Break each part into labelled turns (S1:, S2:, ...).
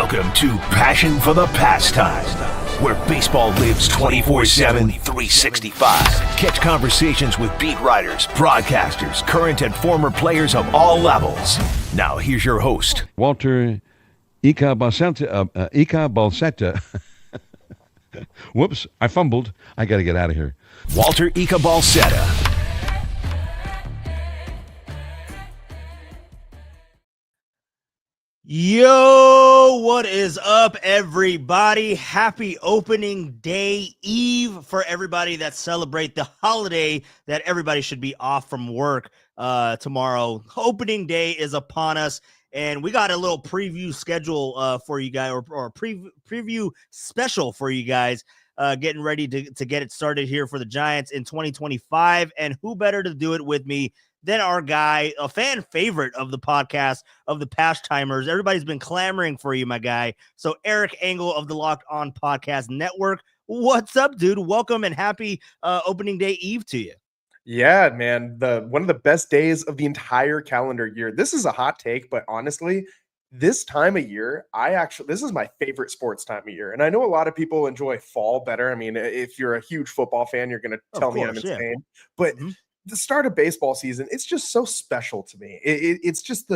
S1: Welcome to Passion for the Pastime, where baseball lives 24/7, 365. Catch conversations with beat writers, broadcasters, current and former players of all levels. Now here's your host,
S2: Walter Ika Balsetta. Whoops, I fumbled. I got to get out of here.
S1: Walter Ika Balsetta.
S3: Yo, what is up, everybody? Happy opening day eve for everybody that celebrate the holiday that everybody should be off from work tomorrow. Opening day is upon us, and we got a little preview schedule for you guys, or preview special for you guys, getting ready to get it started here for the Giants in 2025. And who better to do it with me than our guy, a fan favorite of the podcast, of the Pastimers. Everybody's been clamoring for you, my guy. So Erik Engle of the Locked On Podcast Network. What's up, dude? Welcome and happy opening day eve to you.
S4: Yeah, man. One of the best days of the entire calendar year. This is a hot take, but honestly, this time of year, this is my favorite sports time of year. And I know a lot of people enjoy fall better. I mean, if you're a huge football fan, you're going to tell me I'm insane. Yeah. But the start of baseball season, it's just so special to me. It's just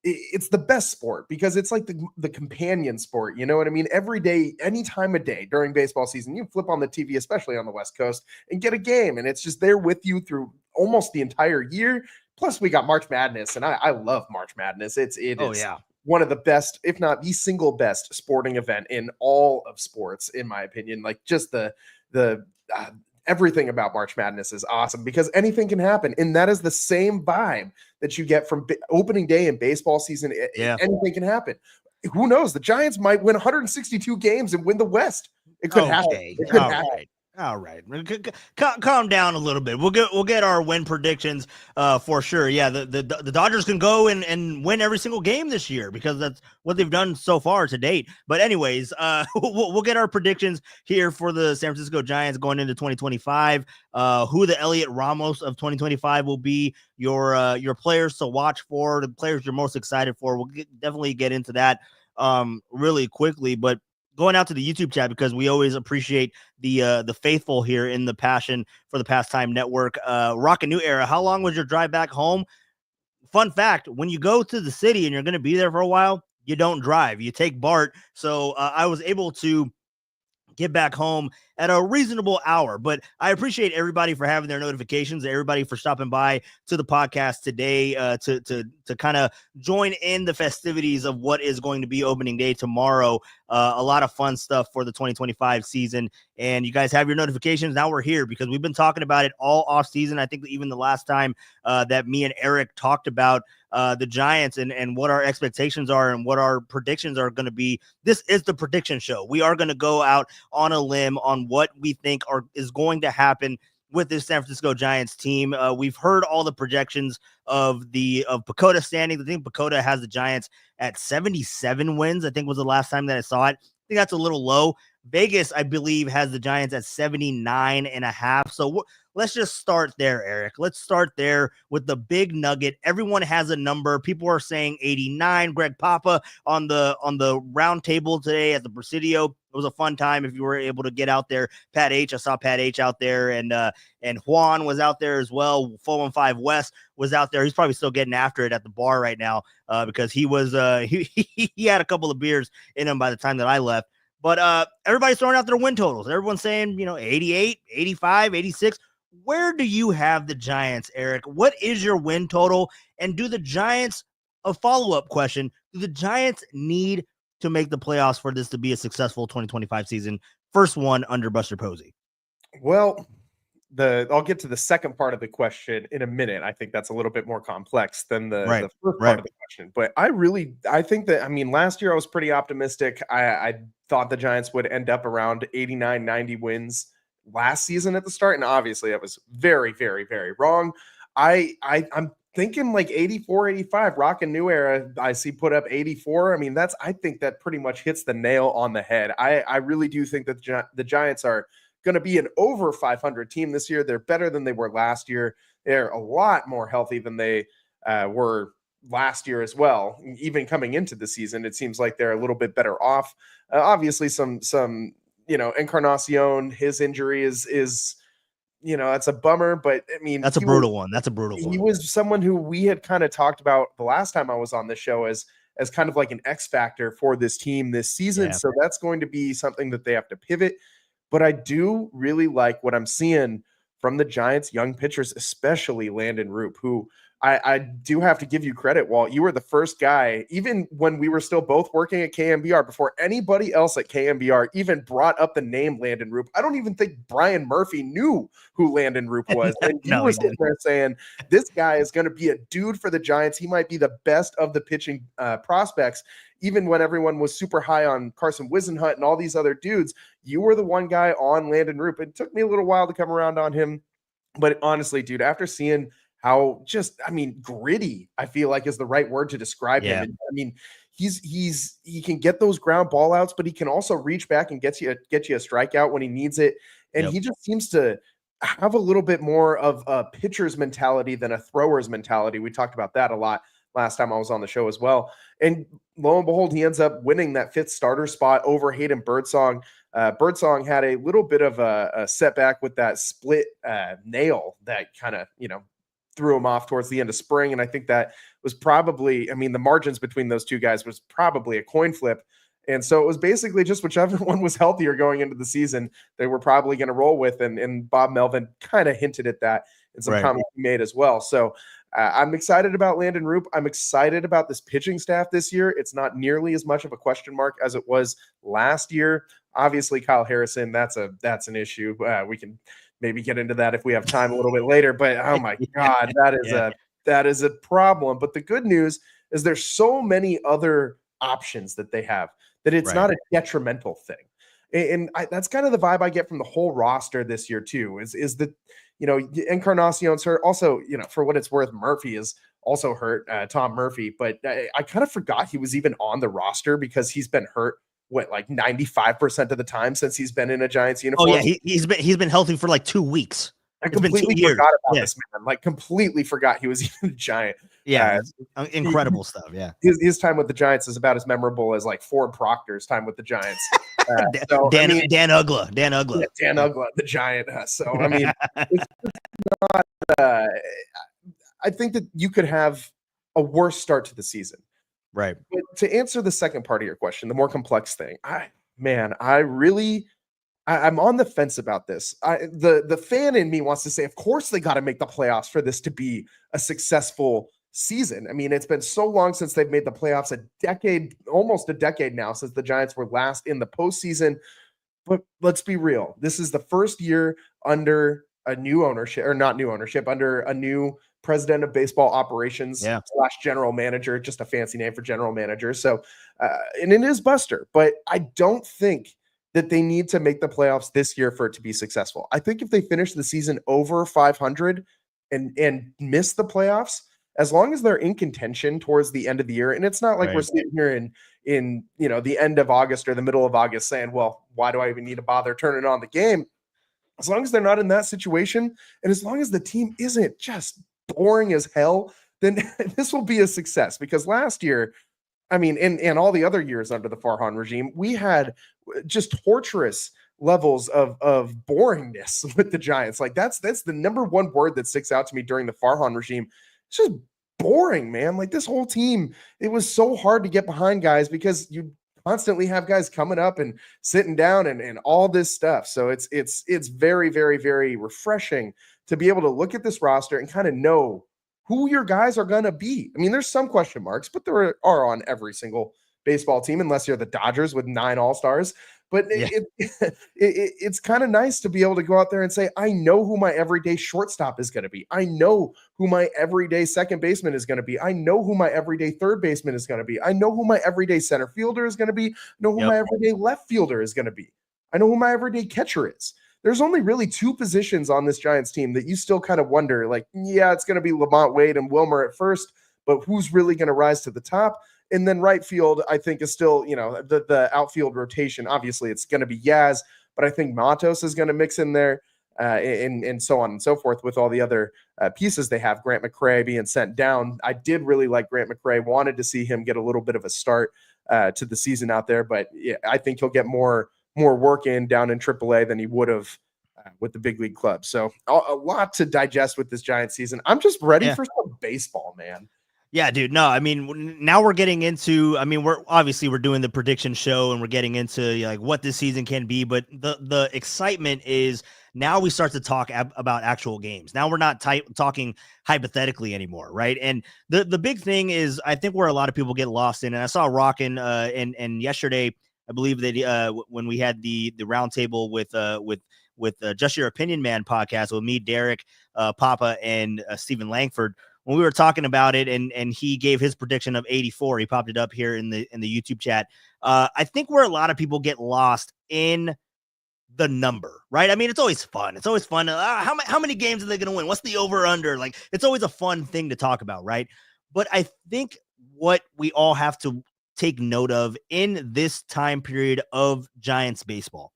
S4: it's the best sport because it's like the companion sport. You know what I mean? Every day, any time of day during baseball season, you flip on the TV, especially on the West Coast, and get a game. And it's just there with you through almost the entire year. Plus, we got March Madness, and I love March Madness. It is one of the best, if not the single best sporting event in all of sports, in my opinion. Like just everything about March Madness is awesome because anything can happen. And that is the same vibe that you get from opening day in baseball season. Anything can happen. Who knows? The Giants might win 162 games and win the West. It could happen. It could happen.
S3: All right. Calm down a little bit. We'll get our win predictions for sure. Yeah, the Dodgers can go and win every single game this year because that's what they've done so far to date. But anyways, we'll get our predictions here for the San Francisco Giants going into 2025. Who the Elliot Ramos of 2025 will be, your players to watch for, the players you're most excited for. We'll definitely get into that really quickly, but going out to the YouTube chat because we always appreciate the faithful here in the Passion for the Pastime Network. Rock a New Era. How long was your drive back home? Fun fact: when you go to the city and you're going to be there for a while, you don't drive. You take BART. So I was able to get back home at a reasonable hour, but I appreciate everybody for having their notifications, everybody for stopping by to the podcast today to kind of join in the festivities of what is going to be opening day tomorrow. A lot of fun stuff for the 2025 season, and you guys have your notifications. Now we're here because we've been talking about it all off season. I think even the last time that me and Erik talked about the Giants and what our expectations are and what our predictions are going to be. This is the prediction show. We are going to go out on a limb on what we think is going to happen with this San Francisco Giants team. We've heard all the projections of Pacoda standings. I think Pacoda has the Giants at 77 wins, I think was the last time that I saw it. I think that's a little low. Vegas, I believe, has the Giants at 79.5. So let's just start there, Erik. Let's start there with the big nugget. Everyone has a number. People are saying 89. Greg Papa on the round table today at the Presidio. It was a fun time if you were able to get out there. Pat H, I saw Pat H out there, and Juan was out there as well. 415 West was out there. He's probably still getting after it at the bar right now because he was he had a couple of beers in him by the time that I left. But everybody's throwing out their win totals. Everyone's saying, 88, 85, 86. Where do you have the Giants, Erik? What is your win total? And do the Giants, a follow-up question, do the Giants need to make the playoffs for this to be a successful 2025 season? First one under Buster Posey.
S4: Well, I'll get to the second part of the question in a minute. I think that's a little bit more complex than the first part of the question. But I think that, last year I was pretty optimistic. I thought the Giants would end up around 89, 90 wins last season at the start. And obviously I was very, very, very wrong. I'm thinking like 84, 85, Rock and New Era. I see put up 84. I think that pretty much hits the nail on the head. I really do think that the Giants are going to be an over 500 team this year. They're better than they were last year. They're a lot more healthy than they were last year as well. Even coming into the season, it seems like they're a little bit better off. Obviously, some Encarnacion, his injury is that's a bummer. But I mean,
S3: That's a brutal one. That's a brutal one.
S4: He was someone who we had kind of talked about the last time I was on the show as kind of like an X factor for this team this season.
S3: Yeah.
S4: So that's going to be something that they have to pivot. But I do really like what I'm seeing from the Giants' young pitchers, especially Landon Roop, who I do have to give you credit, Walt. You were the first guy, even when we were still both working at KMBR, before anybody else at KMBR even brought up the name Landon Roop. I don't even think Brian Murphy knew who Landon Roop was. And you were sitting there saying, this guy is going to be a dude for the Giants. He might be the best of the pitching prospects. Even when everyone was super high on Carson Wisenhunt and all these other dudes, you were the one guy on Landon Roop. It took me a little while to come around on him. But honestly, dude, after seeing how gritty, I feel like is the right word to describe him. And, I mean, he can get those ground ball outs, but he can also reach back and get you a strikeout when he needs it. And he just seems to have a little bit more of a pitcher's mentality than a thrower's mentality. We talked about that a lot last time I was on the show as well. And lo and behold, he ends up winning that 5th starter spot over Hayden Birdsong. Birdsong had a little bit of a setback with that split nail that kind of, threw him off towards the end of spring. And I think that was probably, the margins between those two guys was probably a coin flip. And so it was basically just whichever one was healthier going into the season, they were probably going to roll with. And Bob Melvin kind of hinted at that in some comments he made as well. So I'm excited about Landon Roop. I'm excited about this pitching staff this year. It's not nearly as much of a question mark as it was last year. Obviously, Kyle Harrison, that's an issue. We can maybe get into that if we have time a little bit later. But oh my God, that is a problem. But the good news is there's so many other options that they have that it's not a detrimental thing. And that's kind of the vibe I get from the whole roster this year too. Is that Encarnacion's hurt. Also, for what it's worth, Murphy is also hurt. Tom Murphy, but I kind of forgot he was even on the roster because he's been hurt. Like 95% of the time since he's been in a Giants uniform.
S3: Oh yeah, he's been healthy for like 2 weeks.
S4: I completely forgot about this man. Like completely forgot he was even a Giant.
S3: Yeah, incredible stuff. Yeah,
S4: his time with the Giants is about as memorable as like Ford Proctor's time with the Giants.
S3: Dan Ugla,
S4: Dan Ugla, the Giant. So I mean, it's not. I think that you could have a worse start to the season.
S3: Right.
S4: But to answer the second part of your question, the more complex thing, I'm on the fence about this. The fan in me wants to say, of course they got to make the playoffs for this to be a successful season. I mean, it's been so long since they've made the playoffs, almost a decade now since the Giants were last in the postseason. But let's be real. This is the first year under a new ownership, or not new ownership, under a new president of baseball operations / general manager, just a fancy name for general manager. So, and it is Buster, but I don't think that they need to make the playoffs this year for it to be successful. I think if they finish the season over 500 and miss the playoffs, as long as they're in contention towards the end of the year, and it's not like we're sitting here in the end of August or the middle of August saying, well, why do I even need to bother turning on the game? As long as they're not in that situation, and as long as the team isn't just boring as hell, then this will be a success. Because last year, and all the other years under the Farhan regime, we had just torturous levels of boringness with the Giants. Like that's the number one word that sticks out to me during the Farhan regime. It's just boring, man. Like this whole team, it was so hard to get behind guys because you constantly have guys coming up and sitting down and all this stuff. So it's very, very, very refreshing to be able to look at this roster and kind of know who your guys are going to be. I mean, there's some question marks, but there are on every single baseball team, unless you're the Dodgers with 9 All-Stars. But it's kind of nice to be able to go out there and say, I know who my everyday shortstop is going to be. I know who my everyday second baseman is going to be. I know who my everyday third baseman is going to be. I know who my everyday center fielder is going to be. I know who my everyday left fielder is going to be. I know who my everyday catcher is. There's only really 2 positions on this Giants team that you still kind of wonder, like, yeah, it's going to be Lamont Wade and Wilmer at first, but who's really going to rise to the top? And then right field, I think, is still, the outfield rotation. Obviously, it's going to be Yaz, but I think Matos is going to mix in there. and so on and so forth with all the other pieces they have. Grant McCrae being sent down. I did really like Grant McCrae, wanted to see him get a little bit of a start to the season out there, but yeah, I think he'll get more work in down in AAA than he would have with the big league club. So a lot to digest with this Giants season. I'm just ready for some baseball, man.
S3: Yeah, dude. No, I mean, now we're getting into, I mean, we're doing the prediction show and we're getting into like what this season can be, but the excitement is now we start to talk about actual games. Now we're not talking hypothetically anymore. Right. And the big thing is, I think where a lot of people get lost in, and I saw Rockin' and yesterday, I believe that when we had the roundtable with Just Your Opinion Man podcast with me, Derek, Papa, and Stephen Langford, when we were talking about it, and he gave his prediction of 84, he popped it up here in the YouTube chat. I think where a lot of people get lost in the number, right? I mean, it's always fun. It's always fun. How many games are they going to win? What's the over under? Like, it's always a fun thing to talk about, right? But I think what we all have to take note of in this time period of Giants baseball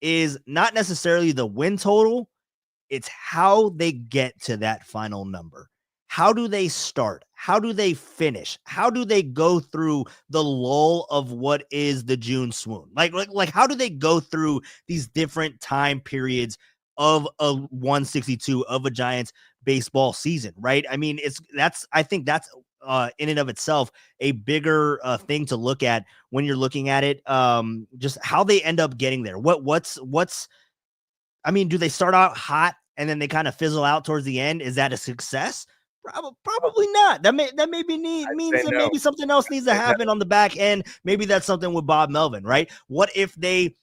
S3: is not necessarily the win total. It's how they get to that final number. How do they start? How do they finish? How do they go through the lull of what is the June swoon? Like how do they go through these different time periods of a 162 of a Giants baseball season, right? I mean, I think that's in and of itself a bigger thing to look at when you're looking at it. Just how they end up getting there. What's I mean, do they start out hot and then they kind of fizzle out towards the end? Is that a success? Probably not. That means that maybe something else needs to happen on the back end. Maybe that's something with Bob Melvin, right? What if they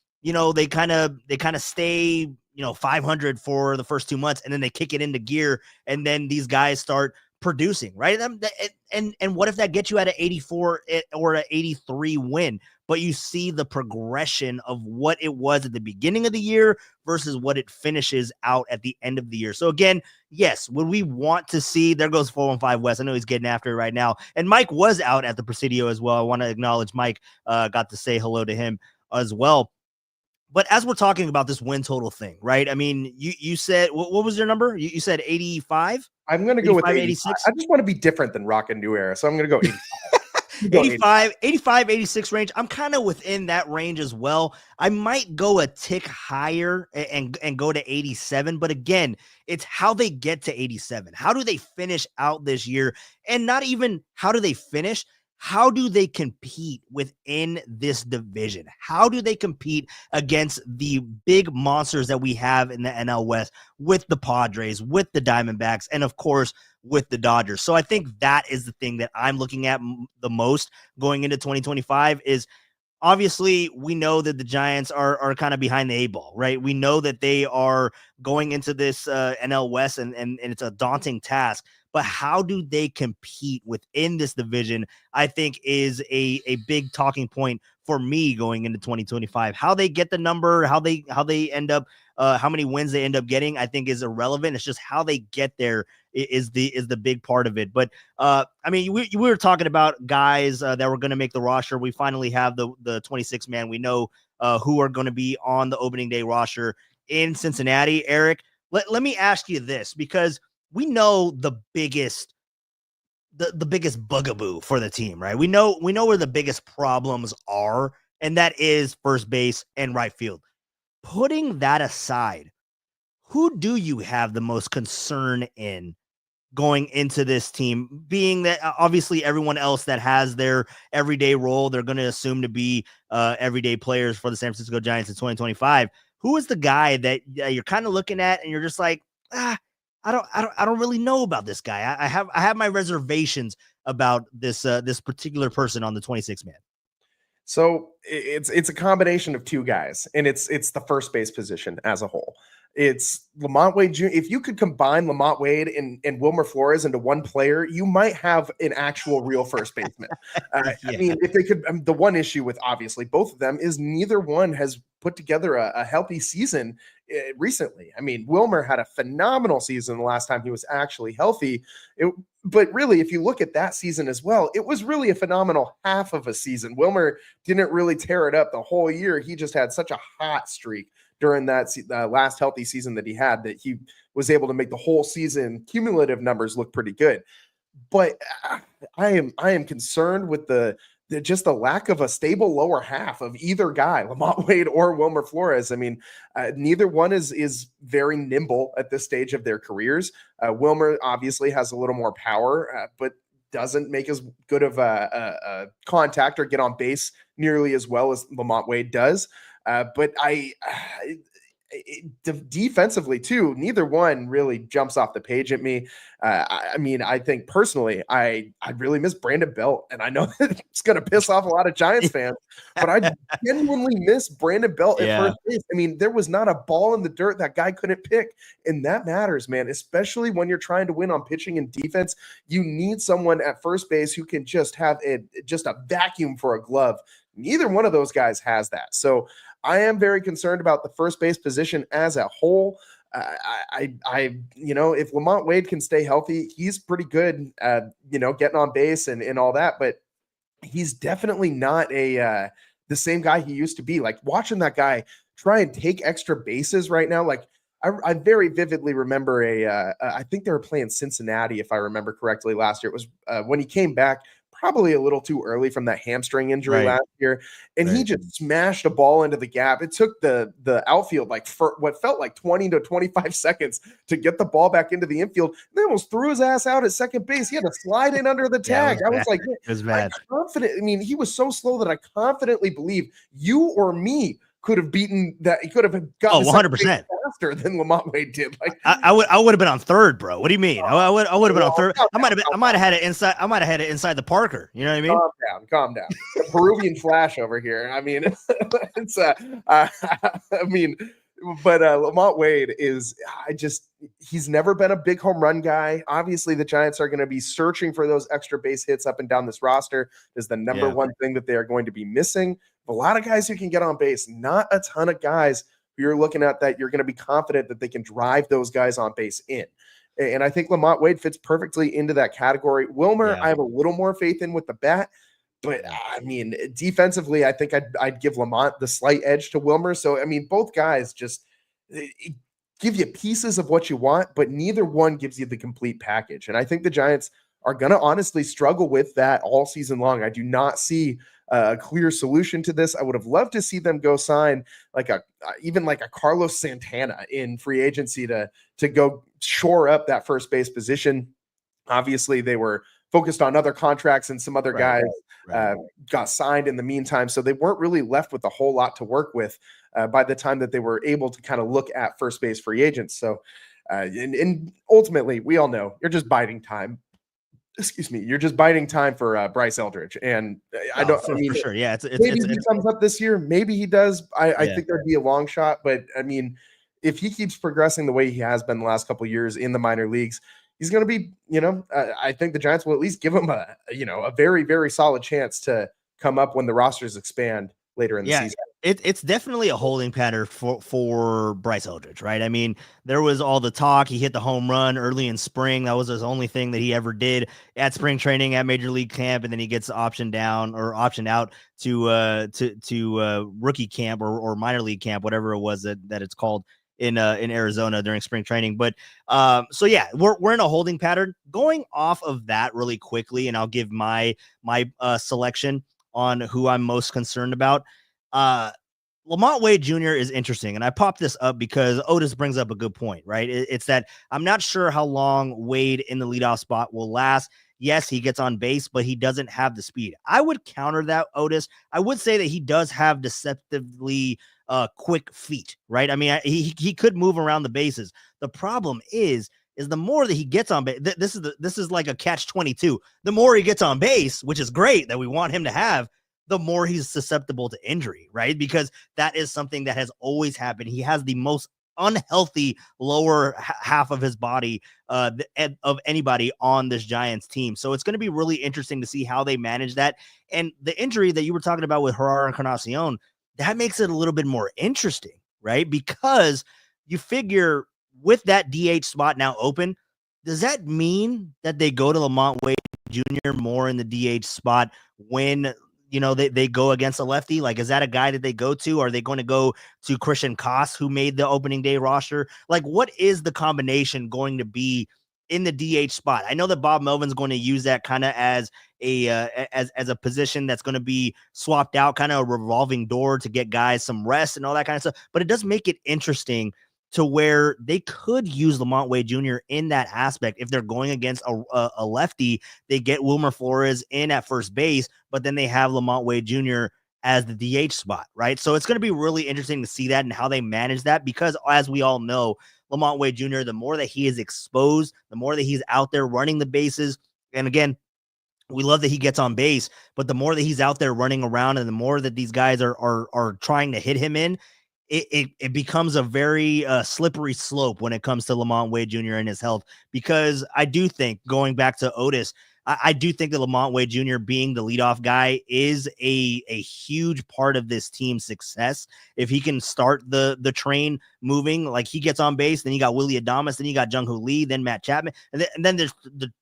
S3: kind of stay, 500 for the first 2 months and then they kick it into gear and then these guys start producing, right? And what if that gets you at an 84 or an 83 win, but you see the progression of what it was at the beginning of the year versus what it finishes out at the end of the year. So again, yes, would we want to see, there goes 415 West. I know he's getting after it right now. And Mike was out at the Presidio as well. I want to acknowledge Mike, got to say hello to him as well. But as we're talking about this win total thing, right? I mean, you said, what was your number? You said 85?
S4: I'm going to go with 86. I just want to be different than Rock and New Era. So I'm going to go 85.
S3: 85, 86 range. I'm kind of within that range as well. I might go a tick higher and go to 87. But again, it's how they get to 87. How do they finish out this year? And not even how do they finish? How do they compete within this division? How do they compete against the big monsters that we have in the NL West with the Padres, with the Diamondbacks, and of course, with the Dodgers? So I think that is the thing that I'm looking at the most going into 2025 is obviously we know that the Giants are kind of behind the eight ball, right? We know that they are going into this NL West and it's a daunting task. But how do they compete within this division, I think, is a big talking point for me going into 2025. How they get the number, how they end up, how many wins they end up getting, I think is irrelevant. It's just how they get there is the big part of it. But I mean, we were talking about guys that were going to make the roster. We finally have the 26 man. We know who are going to be on the opening day roster in Cincinnati. Eric, let me ask you this, because we know the biggest bugaboo for the team, right? We know where the biggest problems are, and that is first base and right field. Putting that aside, who do you have the most concern in going into this team, being that obviously everyone else that has their everyday role, they're going to assume to be everyday players for the San Francisco Giants in 2025. Who is the guy that you're kind of looking at and you're just like, I don't really know about this guy. I have my reservations about this particular person on the 26 man.
S4: So it's a combination of two guys, and it's the first base position as a whole. It's Lamont Wade Jr. If you could combine Lamont Wade and Wilmer Flores into one player, you might have an actual real first baseman. I mean, if they could, the one issue with obviously both of them is neither one has put together a healthy season recently. I mean, Wilmer had a phenomenal season the last time he was actually healthy. But really, if you look at that season as well, it was really a phenomenal half of a season. Wilmer didn't really tear it up the whole year. He just had such a hot streak during that last healthy season that he had, that he was able to make the whole season cumulative numbers look pretty good. But I am concerned with just the lack of a stable lower half of either guy, Lamont Wade or Wilmer Flores. I mean, neither one is very nimble at this stage of their careers. Wilmer obviously has a little more power, but doesn't make as good of a contact or get on base nearly as well as Lamont Wade does. But defensively too, neither one really jumps off the page at me. I mean, I think personally, I really miss Brandon Belt, and I know that it's going to piss off a lot of Giants fans, but I genuinely miss Brandon Belt at first base. I mean, there was not a ball in the dirt that guy couldn't pick, and that matters, man, especially when you're trying to win on pitching and defense. You need someone at first base who can just have just a vacuum for a glove. Neither one of those guys has that. So I am very concerned about the first base position as a whole. If Lamont Wade can stay healthy, he's pretty good at, getting on base and all that, but he's definitely not the same guy he used to be. Like, watching that guy try and take extra bases right now, like, I very vividly remember I think they were playing Cincinnati, if I remember correctly, last year. It was when he came back, probably a little too early from that hamstring injury last year. And he just smashed a ball into the gap. It took the outfield for what felt like 20 to 25 seconds to get the ball back into the infield. They almost threw his ass out at second base. He had to slide in under the tag. I was like,
S3: it was bad.
S4: Confident. I mean, he was so slow that I confidently believe you or me could have beaten that. He could have gotten
S3: 100%
S4: faster than Lamont Wade did. Like,
S3: I would have been on third, bro. What do you mean? I would have been on third. I might have had it inside. I might have had it inside the Parker. You know what I mean?
S4: Calm down. The Peruvian Flash over here. I mean, it's but Lamont Wade he's never been a big home run guy. Obviously, the Giants are going to be searching for those extra base hits up and down this roster. Is the number one thing that they are going to be missing. A lot of guys who can get on base, not a ton of guys who you're looking at that you're going to be confident that they can drive those guys on base in. And I think Lamont Wade fits perfectly into that category. Wilmer, I have a little more faith in with the bat. But, I mean, defensively, I think I'd give Lamont the slight edge to Wilmer. So, I mean, both guys just give you pieces of what you want, but neither one gives you the complete package. And I think the Giants are going to honestly struggle with that all season long. I do not see a clear solution to this. I would have loved to see them go sign even like a Carlos Santana in free agency to go shore up that first base position. Obviously, they were focused on other contracts, and some other guys got signed in the meantime. So they weren't really left with a whole lot to work with by the time that they were able to kind of look at first base free agents. So, and ultimately, we all know you're just biding time. Excuse me, you're just biding time for Bryce Eldridge. And
S3: for sure. Yeah.
S4: Maybe he comes up this year. Maybe he does. I think there'd be a long shot, but I mean, if he keeps progressing the way he has been the last couple of years in the minor leagues, he's going to be, I think the Giants will at least give him a very, very solid chance to come up when the rosters expand later in the season.
S3: It's definitely a holding pattern for Bryce Eldridge, right? I mean, there was all the talk. He hit the home run early in spring. That was his only thing that he ever did at spring training at Major League camp, and then he gets optioned out to rookie camp or minor league camp, whatever it was that it's called in Arizona during spring training. But we're in a holding pattern. Going off of that really quickly, and I'll give my selection on who I'm most concerned about. Lamont Wade Jr. is interesting, and I popped this up because Otis brings up a good point, right? It's that I'm not sure how long Wade in the leadoff spot will last. Yes, he gets on base, but he doesn't have the speed. I would counter that, Otis. I would say that he does have deceptively quick feet, right? I mean, he could move around the bases. The problem is the more that he gets on base, this is like a catch-22. The more he gets on base, which is great that we want him to have, the more he's susceptible to injury, right? Because that is something that has always happened. He has the most unhealthy lower half of his body of anybody on this Giants team. So it's going to be really interesting to see how they manage that. And the injury that you were talking about with Gerardo Encarnacion, that makes it a little bit more interesting, right? Because you figure with that DH spot now open, does that mean that they go to Lamont Wade Jr. more in the DH spot when they go against a lefty? Like, is that a guy that they go to? Are they going to go to Christian Koss, who made the opening day roster? Like, what is the combination going to be in the DH spot? I know that Bob Melvin's going to use that kind of as a position that's going to be swapped out, kind of a revolving door to get guys some rest and all that kind of stuff. But it does make it interesting to where they could use Lamont Wade Jr. in that aspect. If they're going against a lefty, they get Wilmer Flores in at first base, but then they have Lamont Wade Jr. as the DH spot, right? So it's going to be really interesting to see that and how they manage that, because as we all know, Lamont Wade Jr., the more that he is exposed, the more that he's out there running the bases. And again, we love that he gets on base, but the more that he's out there running around and the more that these guys are trying to hit him in, it becomes a very slippery slope when it comes to Lamont Wade Jr. and his health, because I do think, going back to Otis, I do think that Lamont Wade Jr. being the leadoff guy is a huge part of this team's success. If he can start the train moving, like he gets on base, then you got Willie Adames, then you got Jung Hoo Lee, then Matt Chapman, and then there's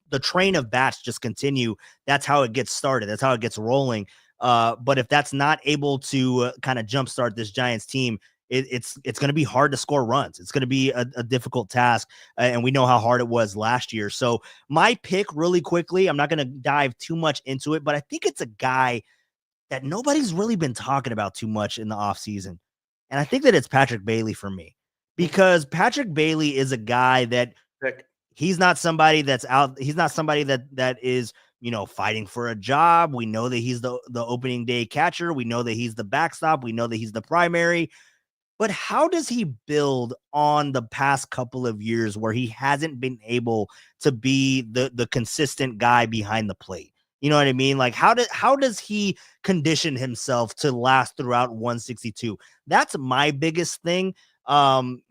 S3: the train of bats just continue. That's how it gets started. That's how it gets rolling. But if that's not able to kind of jumpstart this Giants team, it's going to be hard to score runs. It's going to be a difficult task, and we know how hard it was last year. So my pick, really quickly, I'm not going to dive too much into it, but I think it's a guy that nobody's really been talking about too much in the offseason. And I think that it's Patrick Bailey for me, because Patrick Bailey is a guy that he's not somebody that's out. He's not somebody that is, fighting for a job. We know that he's the opening day catcher. We know that he's the backstop. We know that he's the primary. But how does he build on the past couple of years where he hasn't been able to be the consistent guy behind the plate? You know what I mean? Like, how does he condition himself to last throughout 162? That's my biggest thing.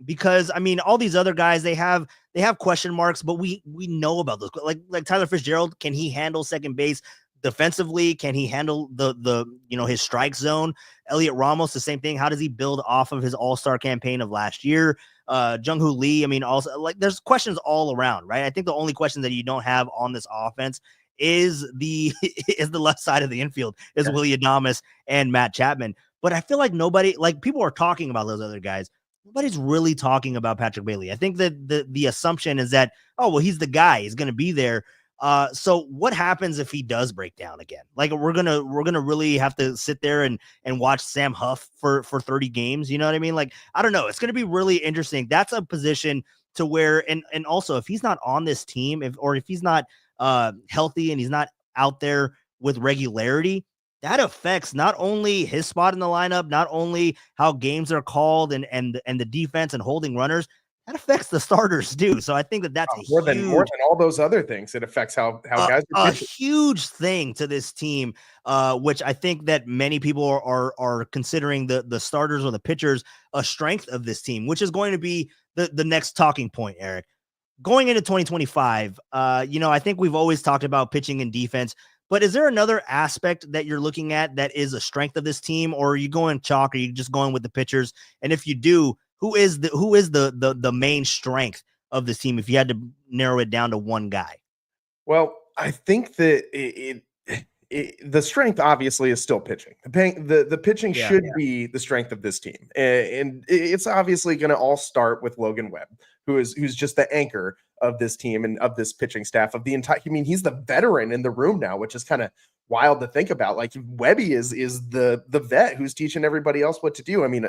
S3: Because I mean, all these other guys, they have question marks, but we know about those. Like Tyler Fitzgerald, can he handle second base? Defensively, can he handle the his strike zone? Elliot Ramos, the same thing. How does he build off of his all-star campaign of last year? Jung Hoo Lee, I mean, also, like, there's questions all around, right? I think the only question that you don't have on this offense is the left side of the infield, is Willie Adames and Matt Chapman. But I feel like people are talking about those other guys. Nobody's really talking about Patrick Bailey. I think that the assumption is that, oh, well, he's the guy. He's going to be there. So what happens if he does break down again? Like, we're gonna really have to sit there and watch Sam Huff for 30 games. You know what I mean? Like, I don't know. It's gonna be really interesting. That's a position to where, and also, if he's not on this team, if he's not healthy and he's not out there with regularity, that affects not only his spot in the lineup, not only how games are called and the defense and holding runners. That affects the starters too. So I think that's
S4: more than all those other things. It affects how guys are pitching.
S3: A huge thing to this team, which I think that many people are considering the starters or the pitchers a strength of this team, which is going to be the next talking point, Eric. Going into 2025, I think we've always talked about pitching and defense, but is there another aspect that you're looking at that is a strength of this team, or are you going chalk, or are you just going with the pitchers? And if you do, who is the main strength of this team if you had to narrow it down to one guy?
S4: Well, I think that the strength obviously is still pitching. The pitching should be the strength of this team, and it's obviously going to all start with Logan Webb, who's just the anchor of this team and of this pitching staff of the entire. I mean, he's the veteran in the room now, which is kind of wild to think about. Like, Webby is the vet who's teaching everybody else what to do. I mean,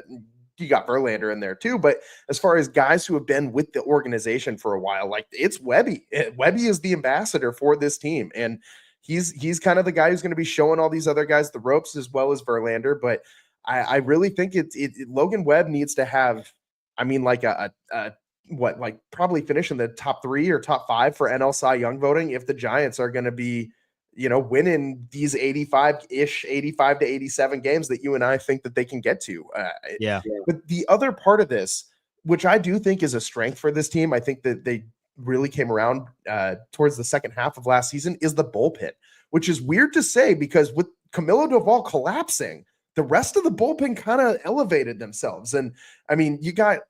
S4: you got Verlander in there too, but as far as guys who have been with the organization for a while, like, it's Webby. Webby is the ambassador for this team, and he's kind of the guy who's going to be showing all these other guys the ropes, as well as Verlander. But I really think Logan Webb needs to have, I mean, like probably finish in the top 3 or top 5 for NL Cy Young voting if the Giants are going to be, winning these 85 to 87 games that you and I think that they can get to. But the other part of this, which I do think is a strength for this team, I think that they really came around towards the second half of last season, is the bullpen, which is weird to say because with Camilo Doval collapsing, the rest of the bullpen kind of elevated themselves. And I mean, you got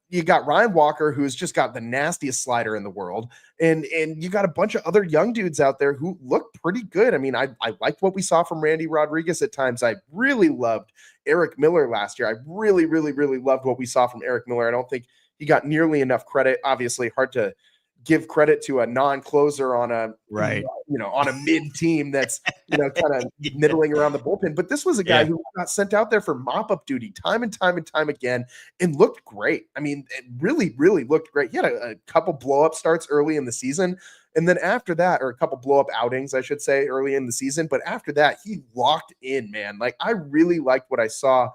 S4: Ryan Walker, who's just got the nastiest slider in the world. And you got a bunch of other young dudes out there who look pretty good. I mean, I liked what we saw from Randy Rodriguez at times. I really loved Eric Miller last year. I really, really, really loved what we saw from Eric Miller. I don't think he got nearly enough credit. Obviously, hard to give credit to a non-closer on a on a mid team that's kind of middling around the bullpen. But this was a guy who got sent out there for mop-up duty time and time and time again and looked great. I mean, it really, really looked great. He had a couple blow-up starts early in the season, and then after that, or a couple blow-up outings, I should say, early in the season. But after that, he locked in, man. Like, I really liked what I saw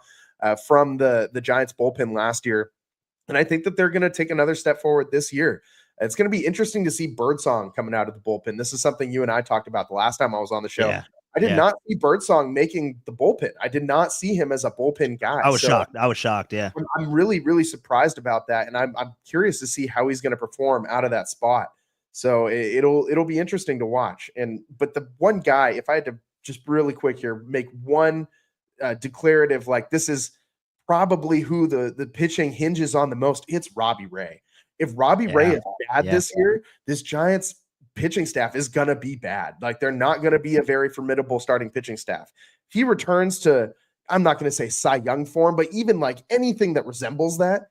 S4: from the Giants bullpen last year, and I think that they're going to take another step forward this year. It's going to be interesting to see Birdsong coming out of the bullpen. This is something you and I talked about the last time I was on the show. Yeah. I did not see Birdsong making the bullpen. I did not see him as a bullpen guy.
S3: I was shocked. Yeah.
S4: I'm really, really surprised about that. And I'm curious to see how he's going to perform out of that spot. So it'll be interesting to watch. But the one guy, if I had to just really quick here, make one declarative, like this is probably who the pitching hinges on the most, it's Robbie Ray. If Robbie Ray is bad this year, this Giants pitching staff is going to be bad. Like, they're not going to be a very formidable starting pitching staff. He returns to, I'm not going to say Cy Young form, but even like anything that resembles that,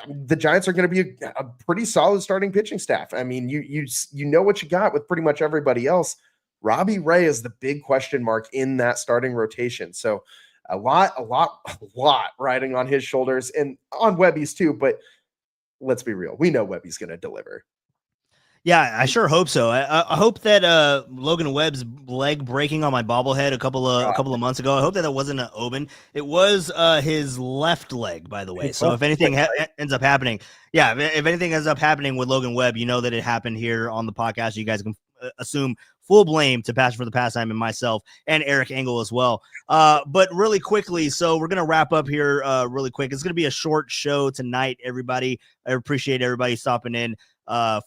S4: the Giants are going to be a pretty solid starting pitching staff. I mean, you know what you got with pretty much everybody else. Robbie Ray is the big question mark in that starting rotation. So a lot riding on his shoulders and on Webby's too, but let's be real. We know Webby's going to deliver.
S3: Yeah, I sure hope so. I hope that Logan Webb's leg breaking on my bobblehead a couple of months ago, I hope that wasn't an omen. It was his left leg, by the way. So if anything ends up happening, if anything ends up happening with Logan Webb, you know that it happened here on the podcast. You guys can assume full blame to Passion for the Pastime and myself and Erik Engle as well. But really quickly, so we're going to wrap up here really quick. It's going to be a short show tonight, everybody. I appreciate everybody stopping in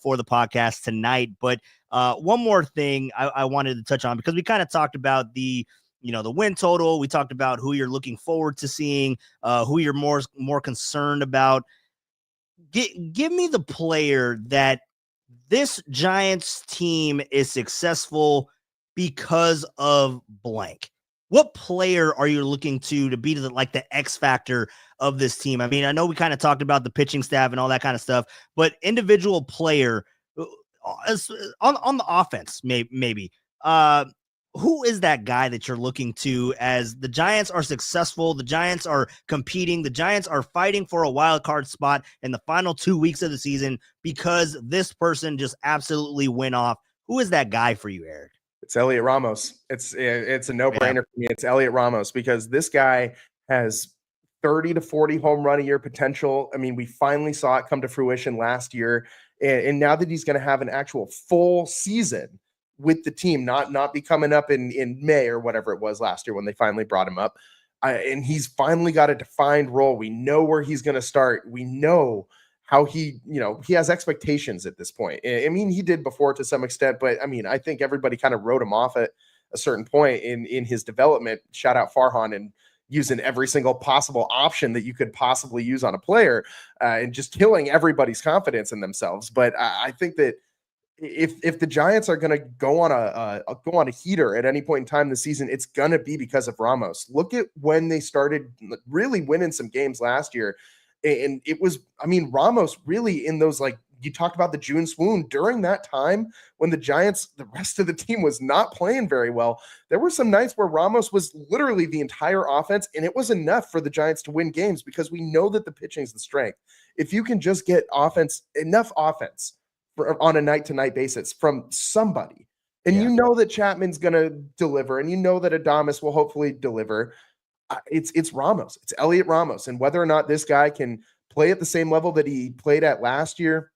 S3: for the podcast tonight. But one more thing I wanted to touch on, because we kind of talked about the win total. We talked about who you're looking forward to seeing, who you're more concerned about. Give me the player that this Giants team is successful because of blank. What player are you looking to be the X factor of this team? I mean, I know we kind of talked about the pitching staff and all that kind of stuff, but individual player on the offense, maybe. Who is that guy that you're looking to as the Giants are successful? The Giants are competing. The Giants are fighting for a wild card spot in the final 2 weeks of the season because this person just absolutely went off. Who is that guy for you, Erik?
S4: It's Elliot Ramos. It's a no-brainer for me. It's Elliot Ramos, because this guy has 30 to 40 home run a year potential. I mean, we finally saw it come to fruition last year. And now that he's going to have an actual full season with the team, not be coming up in May or whatever it was last year when they finally brought him up. And he's finally got a defined role. We know where he's going to start. We know how he has expectations at this point. I mean, he did before to some extent, but I mean, I think everybody kind of wrote him off at a certain point in his development. Shout out Farhan and using every single possible option that you could possibly use on a player and just killing everybody's confidence in themselves. But I think that if the Giants are going to go on a heater at any point in time this season, it's going to be because of Ramos. Look at when they started really winning some games last year. And it was, I mean, Ramos really in those, like you talked about the June swoon, during that time when the Giants, the rest of the team was not playing very well. There were some nights where Ramos was literally the entire offense, and it was enough for the Giants to win games because we know that the pitching is the strength. If you can just get enough offense on a night-to-night basis from somebody, and you know that Chapman's going to deliver, and you know that Adames will hopefully deliver, it's Ramos. It's Elliot Ramos. And whether or not this guy can play at the same level that he played at last year,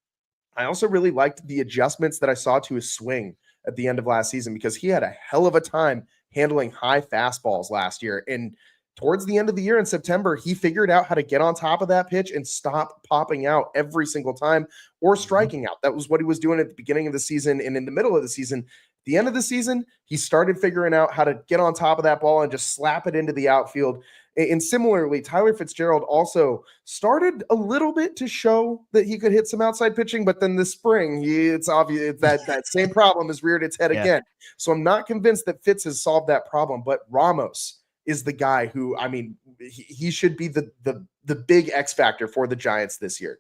S4: I also really liked the adjustments that I saw to his swing at the end of last season, because he had a hell of a time handling high fastballs last year. And towards the end of the year in September, he figured out how to get on top of that pitch and stop popping out every single time or striking out. That was what he was doing at the beginning of the season and in the middle of the season. the end of the season, he started figuring out how to get on top of that ball and just slap it into the outfield. And similarly, Tyler Fitzgerald also started a little bit to show that he could hit some outside pitching, but then this spring, it's obvious that same problem has reared its head again. So I'm not convinced that Fitz has solved that problem, but Ramos is the guy who, I mean, he should be the big X factor for the Giants this year.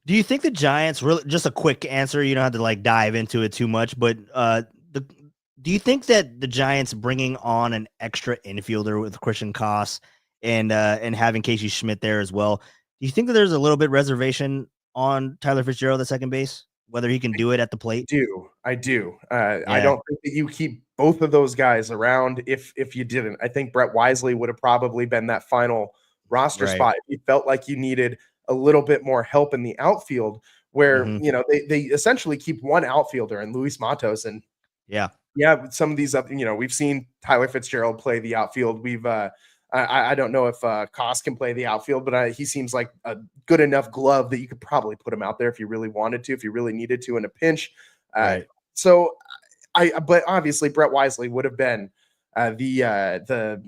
S3: Do you think the Giants really, just a quick answer, you don't have to like dive into it too much, but do you think that the Giants bringing on an extra infielder with Christian Koss and having Casey Schmidt there as well, do you think that there's a little bit reservation on Tyler Fitzgerald at second base, whether he can do it at the plate?
S4: I do. I don't think that you keep both of those guys around if you didn't. I think Brett Wisely would have probably been that final roster spot if you felt like you needed a little bit more help in the outfield, where they essentially keep one outfielder in Luis Matos. And some of these we've seen Tyler Fitzgerald play the outfield. We've I don't know if Koss can play the outfield, but he seems like a good enough glove that you could probably put him out there if you really wanted to, if you really needed to in a pinch. So but obviously Brett Wisely would have been the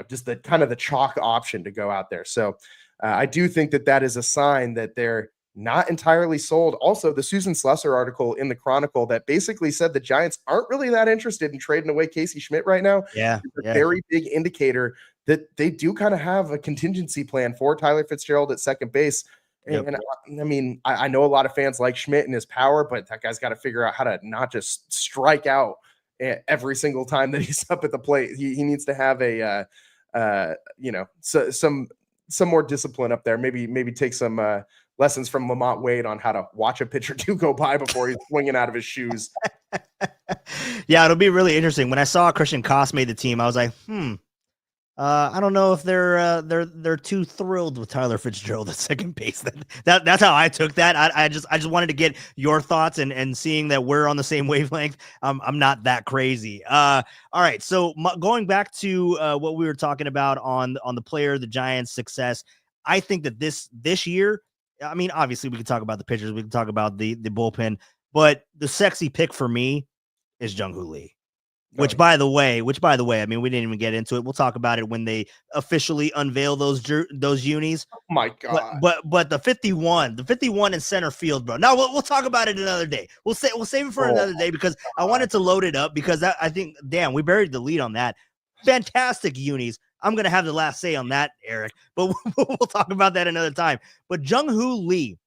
S4: just the kind of the chalk option to go out there. So I do think that is a sign that they're not entirely sold. Also, the Susan Slusser article in the Chronicle that basically said the Giants aren't really that interested in trading away Casey Schmidt right now.
S3: Is
S4: a very big indicator that they do kind of have a contingency plan for Tyler Fitzgerald at second base. And I mean, I know a lot of fans like Schmidt and his power, but that guy's got to figure out how to not just strike out every single time that he's up at the plate. He needs to have some more discipline up there. Maybe take some lessons from Lamont Wade on how to watch a pitcher go by before he's swinging out of his shoes.
S3: Yeah, it'll be really interesting. When I saw Christian Koss made the team, I was like, I don't know if they're too thrilled with Tyler Fitzgerald at second base. That's how I took that. I just wanted to get your thoughts and seeing that we're on the same wavelength. I'm not that crazy. All right. So going back to what we were talking about on the player, the Giants' success, I think that this year, I mean, obviously we can talk about the pitchers, we can talk about the bullpen, but the sexy pick for me is Jung-Hoo Lee. Which by the way, I mean, we didn't even get into it. We'll talk about it when they officially unveil those unis.
S4: Oh my God.
S3: But the 51 in center field, bro. Now we'll talk about it another day. We'll save it for another day because I wanted to load it up because I think, damn, we buried the lead on that. Fantastic unis. I'm going to have the last say on that, Eric, but we'll talk about that another time. But Jung-Hoo Lee.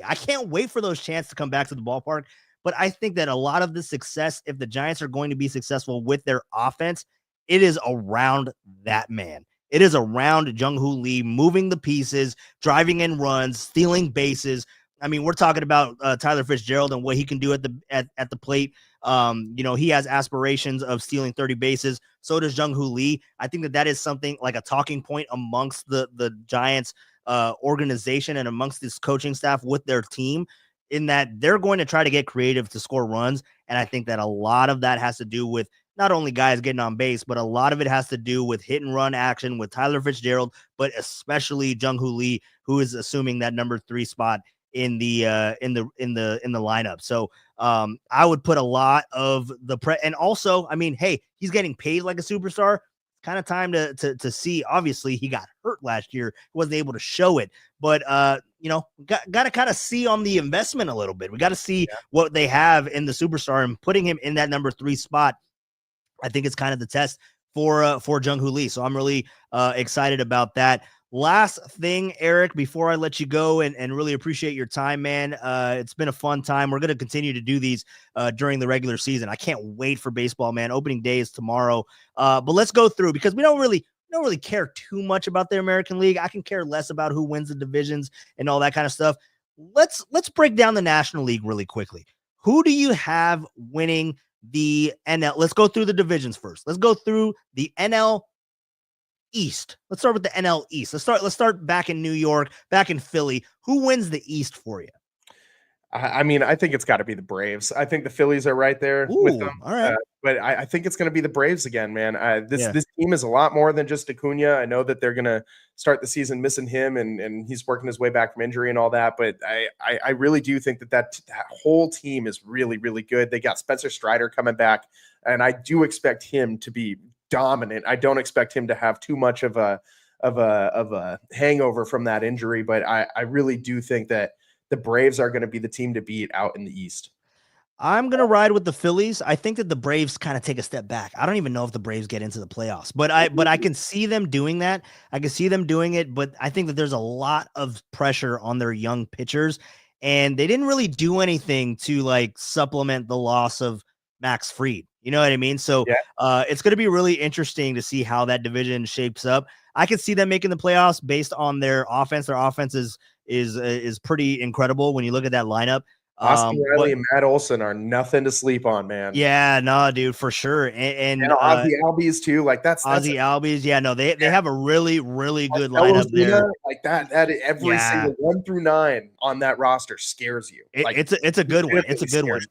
S3: I can't wait for those chances to come back to the ballpark. But I think that a lot of the success, if the Giants are going to be successful with their offense, it is around that man. It is around Jung-Hoo Lee moving the pieces, driving in runs, stealing bases. I mean, we're talking about Tyler Fitzgerald and what he can do at the plate. He has aspirations of stealing 30 bases. So does Jung-Hoo Lee. I think that is something like a talking point amongst the Giants organization and amongst this coaching staff with their team, in that they're going to try to get creative to score runs. And I think that a lot of that has to do with not only guys getting on base, but a lot of it has to do with hit and run action with Tyler Fitzgerald, but especially Jung-Hoo Lee, who is assuming that number 3 spot in the lineup. So I would put a lot of and also, I mean, hey, he's getting paid like a superstar. Kind of time to see. Obviously, he got hurt last year, wasn't able to show it, but got to kind of see on the investment a little bit. We got to see what they have in the superstar, and putting him in that number 3 spot, I think it's kind of the test for Jung-Hoo Lee. So I'm really excited about that. Last thing, Eric, before I let you go, and really appreciate your time, man. It's been a fun time. We're going to continue to do these during the regular season. I can't wait for baseball, man. Opening day is tomorrow. But let's go through, because we don't really care too much about the American League. I can care less about who wins the divisions and all that kind of stuff. Let's break down the National League really quickly. Who do you have winning the NL? Let's go through the divisions first. Let's go through the NL East. Let's start with the NL East. Let's start back in New York, back in Philly. Who wins the East for you?
S4: I mean, I think it's got to be the Braves. I think the Phillies are right there with them.
S3: All right.
S4: But I think it's going to be the Braves again, man. This
S3: Yeah.
S4: this team is a lot more than just Acuna. I know that they're going to start the season missing him, and he's working his way back from injury and all that. But I really do think that whole team is really, really good. They got Spencer Strider coming back, and I do expect him to be dominant. I don't expect him to have too much of a hangover from that injury, but I really do think that the Braves are going to be the team to beat out in the East.
S3: I'm going to ride with the Phillies. I think that the Braves kind of take a step back. I don't even know if the Braves get into the playoffs, but I can see them doing that. I can see them doing it, but I think that there's a lot of pressure on their young pitchers, and they didn't really do anything to like supplement the loss of Max Fried. You know what I mean? So it's going to be really interesting to see how that division shapes up. I can see them making the playoffs based on their offense. Their offense is pretty incredible when you look at that lineup.
S4: Austin Riley and Matt Olson are nothing to sleep on, man.
S3: Yeah, no, dude, for sure. And
S4: Ozzy Albies too. Like that's
S3: Ozzy Albies. Yeah, no, they have a really, really good lineup there.
S4: Like that every single 1 through 9 on that roster scares you.
S3: It's a good one. It's a good one.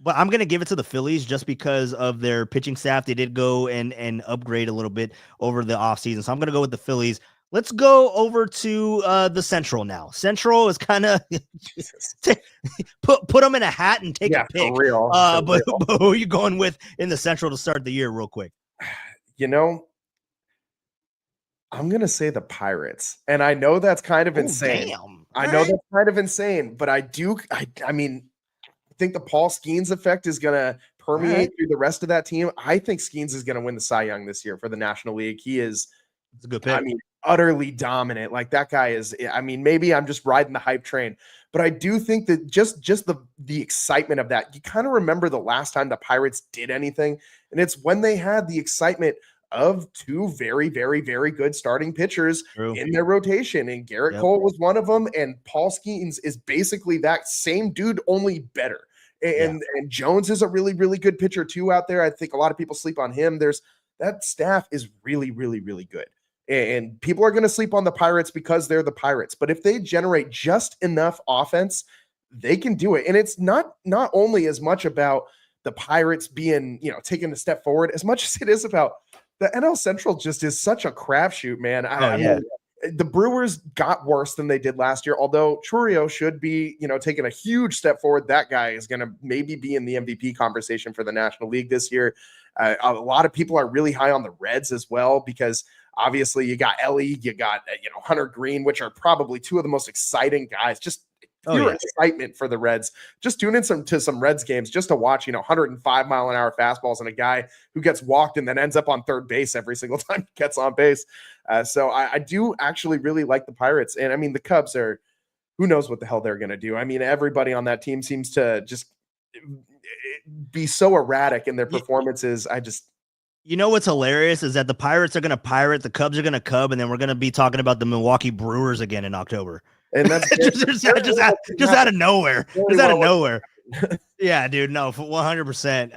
S3: But I'm going to give it to the Phillies just because of their pitching staff. They did go and upgrade a little bit over the offseason. So I'm going to go with the Phillies. Let's go over to the Central now. Central is kind of put them in a hat and take a pick.
S4: For real.
S3: But who are you going with in the Central to start the year real quick?
S4: You know, I'm going to say the Pirates. And I know that's kind of insane.
S3: Damn.
S4: I know that's kind of insane, but I mean, I think the Paul Skeens effect is going to permeate through the rest of that team. I think Skeens is going to win the Cy Young this year for the National League. It's
S3: a good pick.
S4: I mean, utterly dominant. Like that guy is, I mean, maybe I'm just riding the hype train, but I do think that just the excitement of that, you kind of remember the last time the Pirates did anything, and it's when they had the excitement of 2 very, very, very good starting pitchers in their rotation. And Garrett Cole was one of them. And Paul Skeens is basically that same dude, only better. And Jones is a really, really good pitcher too out there. I think a lot of people sleep on him. That staff is really, really, really good. And people are going to sleep on the Pirates because they're the Pirates. But if they generate just enough offense, they can do it. And it's not only as much about the Pirates being, taking a step forward, as much as it is about the NL Central just is such a crapshoot, man. I mean, the Brewers got worse than they did last year, although Chourio should be, taking a huge step forward. That guy is going to maybe be in the MVP conversation for the National League this year. A lot of people are really high on the Reds as well, because obviously you got Ellie, you got, Hunter Green, which are probably 2 of the most exciting guys. Just pure excitement for the Reds. Just tune in to some Reds games just to watch, 105-mile-an-hour fastballs and a guy who gets walked and then ends up on third base every single time he gets on base. So I do actually really like the Pirates. And I mean, the Cubs who knows what the hell they're going to do. I mean, everybody on that team seems to just be so erratic in their performances.
S3: What's hilarious is that the Pirates are going to pirate, the Cubs are going to cub, and then we're going to be talking about the Milwaukee Brewers again in October.
S4: And that's
S3: just out of nowhere. Just out of nowhere. Yeah, dude. No, 100%.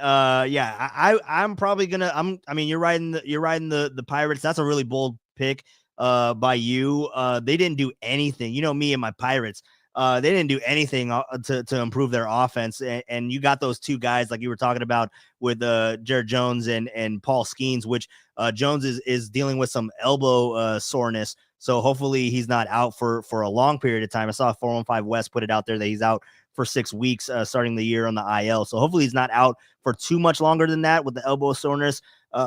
S3: I'm probably gonna. You're riding the Pirates. That's a really bold pick by you. They didn't do anything. Me and my Pirates. They didn't do anything to improve their offense, and you got those 2 guys like you were talking about with Jared Jones and Paul Skeens, which Jones is dealing with some elbow soreness, so hopefully he's not out for a long period of time. I saw 415 West put it out there that he's out for 6 weeks starting the year on the IL, so hopefully he's not out for too much longer than that with the elbow soreness.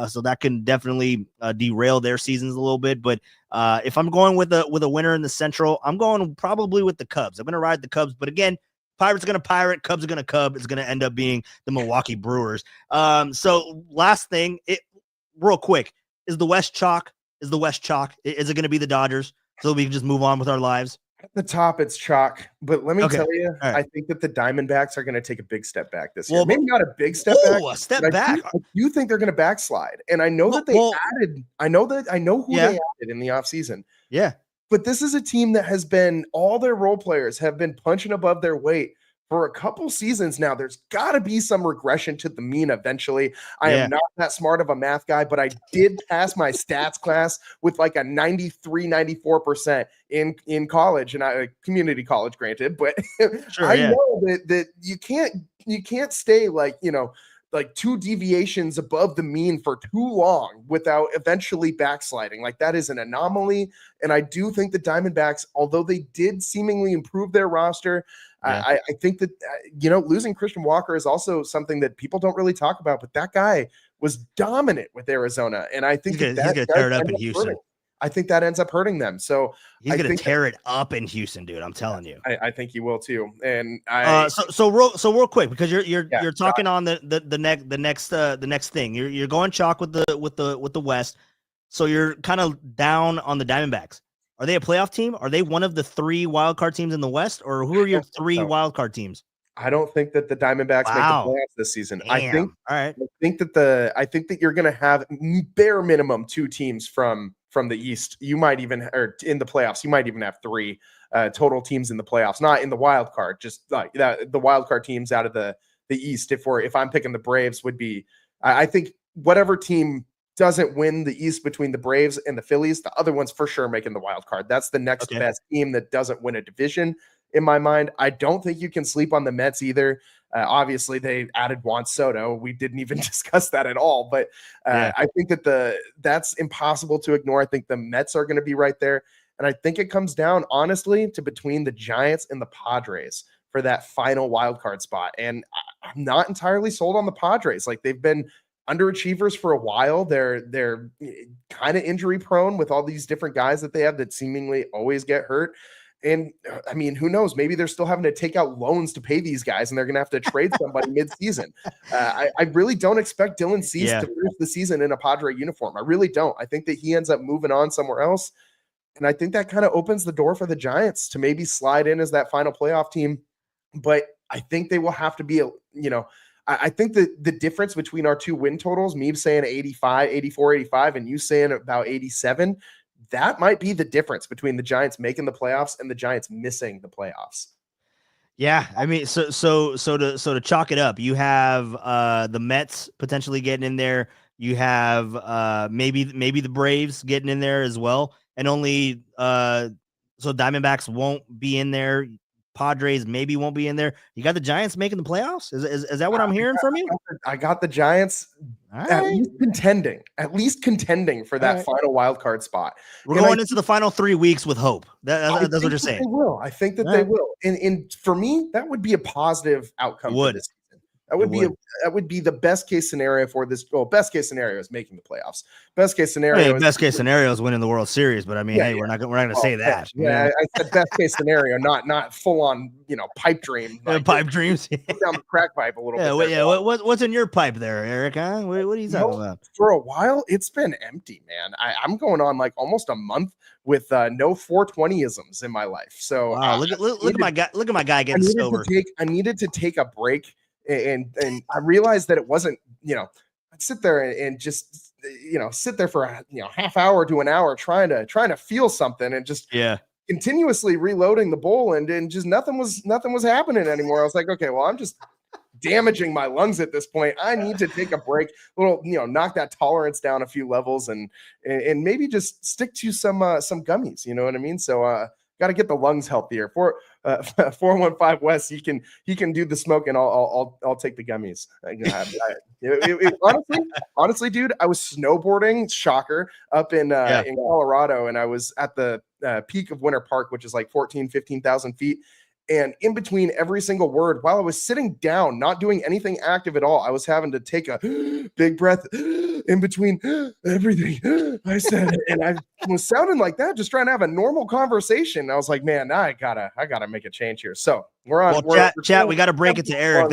S3: So that can definitely derail their seasons a little bit. But if I'm going with a winner in the Central, I'm going probably with the Cubs. I'm going to ride the Cubs. But again, Pirates are going to pirate, Cubs are going to cub. It's going to end up being the Milwaukee Brewers. So last thing, real quick, is the West chalk? Is the West chalk? Is it going to be the Dodgers so we can just move on with our lives?
S4: At the top, it's chalk. But let me tell you, I think that the Diamondbacks are going to take a big step back this year. Maybe not a big step back.
S3: A step back.
S4: I do think they're going to backslide. And I know that they added. I know who they added in the offseason.
S3: Yeah.
S4: But this is a team that has been, all their role players have been punching above their weight for a couple seasons now, there's got to be some regression to the mean eventually. I
S3: Yeah.
S4: am not that smart of a math guy, but I did pass my stats class with like a 93-94% in college, and community college, granted, but
S3: Sure,
S4: I
S3: yeah.
S4: know that you can't stay like 2 deviations above the mean for too long without eventually backsliding. Like, that is an anomaly. And I do think the Diamondbacks, although they did seemingly improve their roster,
S3: Yeah.
S4: I think that, losing Christian Walker is also something that people don't really talk about, but that guy was dominant with Arizona. And I think
S3: He's gonna tear it up in Houston.
S4: I think that ends up hurting them. So
S3: He's
S4: I
S3: gonna
S4: think
S3: tear it up in Houston, dude. I'm telling you.
S4: I think he will too. And
S3: So real quick, because you're talking on the next thing. You're going chalk with the West. So you're kind of down on the Diamondbacks. Are they a playoff team? Are they one of the 3 wildcard teams in the West, or who are your 3 wildcard teams?
S4: I don't think that the Diamondbacks make the playoffs this season.
S3: Damn.
S4: I think
S3: All right.
S4: that you're going to have bare minimum 2 teams from the East. You might even, or in the playoffs, you might even have 3 total teams in the playoffs, not in the wild card. Just like that, the wild card teams out of the East. If I'm picking the Braves, would be, I think whatever team doesn't win the East between the Braves and the Phillies, the other one's for sure making the wild card. That's the next best team that doesn't win a division. In my mind, I don't think you can sleep on the Mets either. Obviously, they added Juan Soto. We didn't even discuss that at all, but I think that that's impossible to ignore. I think the Mets are going to be right there, and I think it comes down, honestly, to between the Giants and the Padres for that final wild card spot. And I'm not entirely sold on the Padres. Like, they've been underachievers for a while. They're kind of injury prone with all these different guys that they have that seemingly always get hurt. And I mean, who knows? Maybe they're still having to take out loans to pay these guys, and they're going to have to trade somebody mid-season. I really don't expect Dylan Cease to finish the season in a Padre uniform. I really don't. I think that he ends up moving on somewhere else. And I think that kind of opens the door for the Giants to maybe slide in as that final playoff team. But I think they will have to be, I think that the difference between our 2 win totals, me saying 84, 85, and you saying about 87, that might be the difference between the Giants making the playoffs and the Giants missing the playoffs.
S3: Yeah, I mean, so to chalk it up, you have the Mets potentially getting in there. You have maybe the Braves getting in there as well, and only so Diamondbacks won't be in there. Padres maybe won't be in there. You got the Giants making the playoffs. Is that what I'm hearing from you?
S4: I got the Giants at least contending for that final wild card spot.
S3: We're going into the final 3 weeks with hope. That's what you're saying.
S4: They will. I think that they will. And for me, that would be a positive outcome for this season. That would be the best case scenario for this. Well, best case scenario is making the playoffs. Best case scenario.
S3: Best case scenario is winning the World Series. But I mean, we're not going to say that.
S4: Yeah, I said best case scenario, not full on, pipe dream. Like,
S3: pipe dreams.
S4: Down the crack pipe a little bit.
S3: What's in your pipe there, Eric? Huh? What are you talking about?
S4: For a while, it's been empty, man. I'm going on like almost a month with no 420isms in my life. So
S3: wow, look at my guy. Look at my guy getting sober.
S4: I needed to take a break. And I realized that it wasn't, I'd sit there and just, sit there for a half hour to an hour trying to feel something and just continuously reloading the bowl and just nothing was happening anymore. I was like, okay, well, I'm just damaging my lungs at this point. I need to take a break, knock that tolerance down a few levels and maybe just stick to some gummies. You know what I mean? So got to get the lungs healthier. 415 West, he can do the smoke, and I'll take the gummies. Honestly, dude, I was snowboarding, shocker, up in Colorado, and I was at the peak of Winter Park, which is like 15,000 feet. And in between every single word, while I was sitting down, not doing anything active at all, I was having to take a big breath in between everything I said. And I was sounding like that, just trying to have a normal conversation. I was like, man, I gotta make a change here. So we're on.
S3: Well, chat. We got to break it to Eric.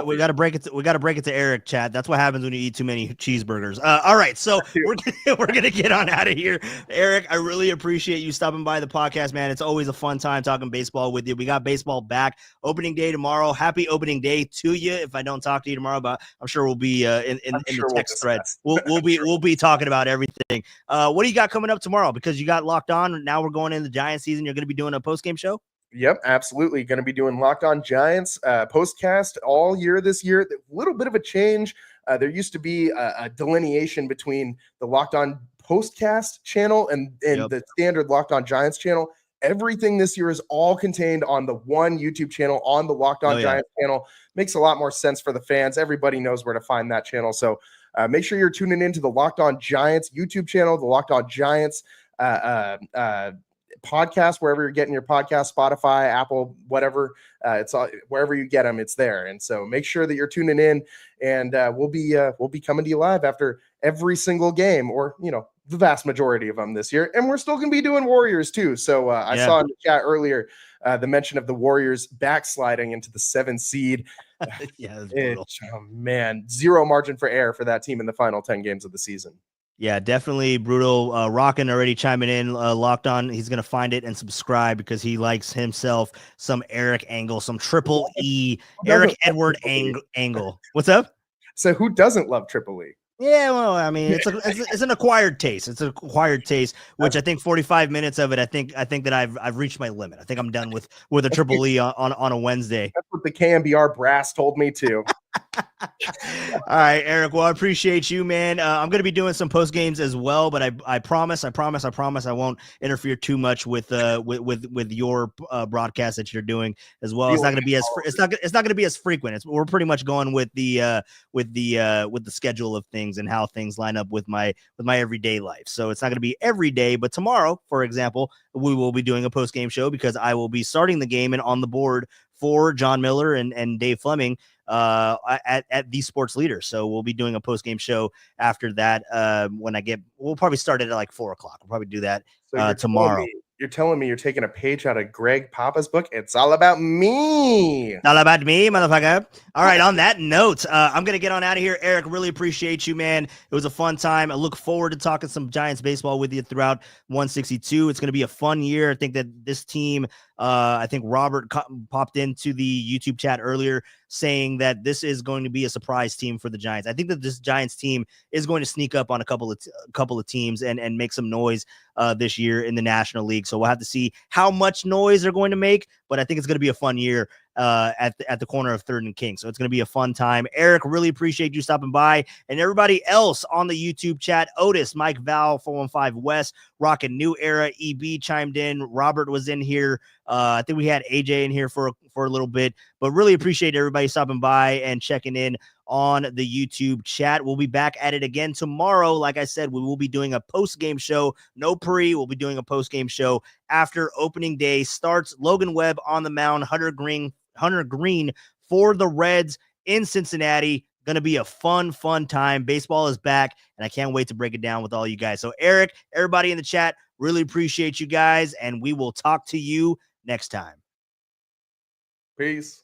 S3: We got to break it. We got to break it to Eric, chat. That's what happens when you eat too many cheeseburgers. All right, so we're gonna get on out of here. Eric, I really appreciate you stopping by the podcast, man. It's always a fun time talking baseball with you. We got baseball back. Opening day tomorrow. Happy opening day to you. If I don't talk to you tomorrow, but I'm sure we'll be in the text thread. We'll be talking about everything. What do you got coming up tomorrow? Because you got locked on. Now we're going into the Giants season. You're going to be doing a post game show.
S4: Yep, absolutely. Going to be doing Locked On Giants postcast all year this year. A little bit of a change. There used to be a delineation between the Locked On postcast channel and the standard Locked On Giants channel. Everything this year is all contained on the one YouTube channel, on the Locked On Giants channel. Makes a lot more sense for the fans. Everybody knows where to find that channel. So make sure you're tuning into the Locked On Giants YouTube channel, the Locked On Giants podcast, wherever you're getting your podcast, Spotify, Apple, whatever. It's all, wherever you get them, it's there. And so make sure that you're tuning in, and we'll be coming to you live after every single game, or the vast majority of them this year. And we're still going to be doing Warriors too. So I saw in the chat earlier the mention of the Warriors backsliding into the 7 seed. Oh man, zero margin for error for that team in the final 10 games of the season.
S3: Yeah, definitely brutal. Rockin' already chiming in, Locked On. He's going to find it and subscribe because he likes himself some Erik Engle, some Triple E, Eric Edward Engle. What's up?
S4: So who doesn't love Triple E?
S3: Yeah, well, I mean, it's an acquired taste. It's an acquired taste, which I think 45 minutes of it, I think that I've reached my limit. I think I'm done with a Triple E on a Wednesday.
S4: That's what the KMBR brass told me too.
S3: All right, Eric. Well, I appreciate you, man. I'm going to be doing some post games as well, but I promise I won't interfere too much with your broadcast that you're doing as well. It's not going to be it's not going to be as frequent. We're pretty much going with the schedule of things and how things line up with my everyday life. So it's not going to be every day, but tomorrow, for example, we will be doing a post game show because I will be starting the game and on the board for John Miller and Dave Fleming at the Sports Leader. So we'll be doing a post game show after that. We'll probably start it at like 4:00. We'll probably do that tomorrow.
S4: You're telling me you're taking a page out of Greg Papa's book? It's all about me.
S3: All about me, motherfucker. All right. On that note, I'm going to get on out of here. Eric, really appreciate you, man. It was a fun time. I look forward to talking some Giants baseball with you throughout 162. It's going to be a fun year. I think that this team, I think Robert popped into the YouTube chat earlier saying that this is going to be a surprise team for the Giants. I think that this Giants team is going to sneak up on a couple of teams and make some noise this year in the National League. So we'll have to see how much noise they're going to make, but I think it's going to be a fun year at the corner of 3rd and King. So it's going to be a fun time. Eric, really appreciate you stopping by, and everybody else on the YouTube chat. Otis, Mike, Val, 415 West, Rockin' New Era, EB chimed in. Robert was in here. I think we had AJ in here for a little bit, but really appreciate everybody stopping by and checking in on the YouTube chat. We'll be back at it again tomorrow. Like I said, we will be doing a post-game show. No pre. We'll be doing a post-game show after opening day starts. Logan Webb on the mound, Hunter Green for the Reds in Cincinnati. Going to be a fun time. Baseball is back, and I can't wait to break it down with all you guys. So Eric, everybody in the chat, really appreciate you guys, and we will talk to you next time.
S4: Peace.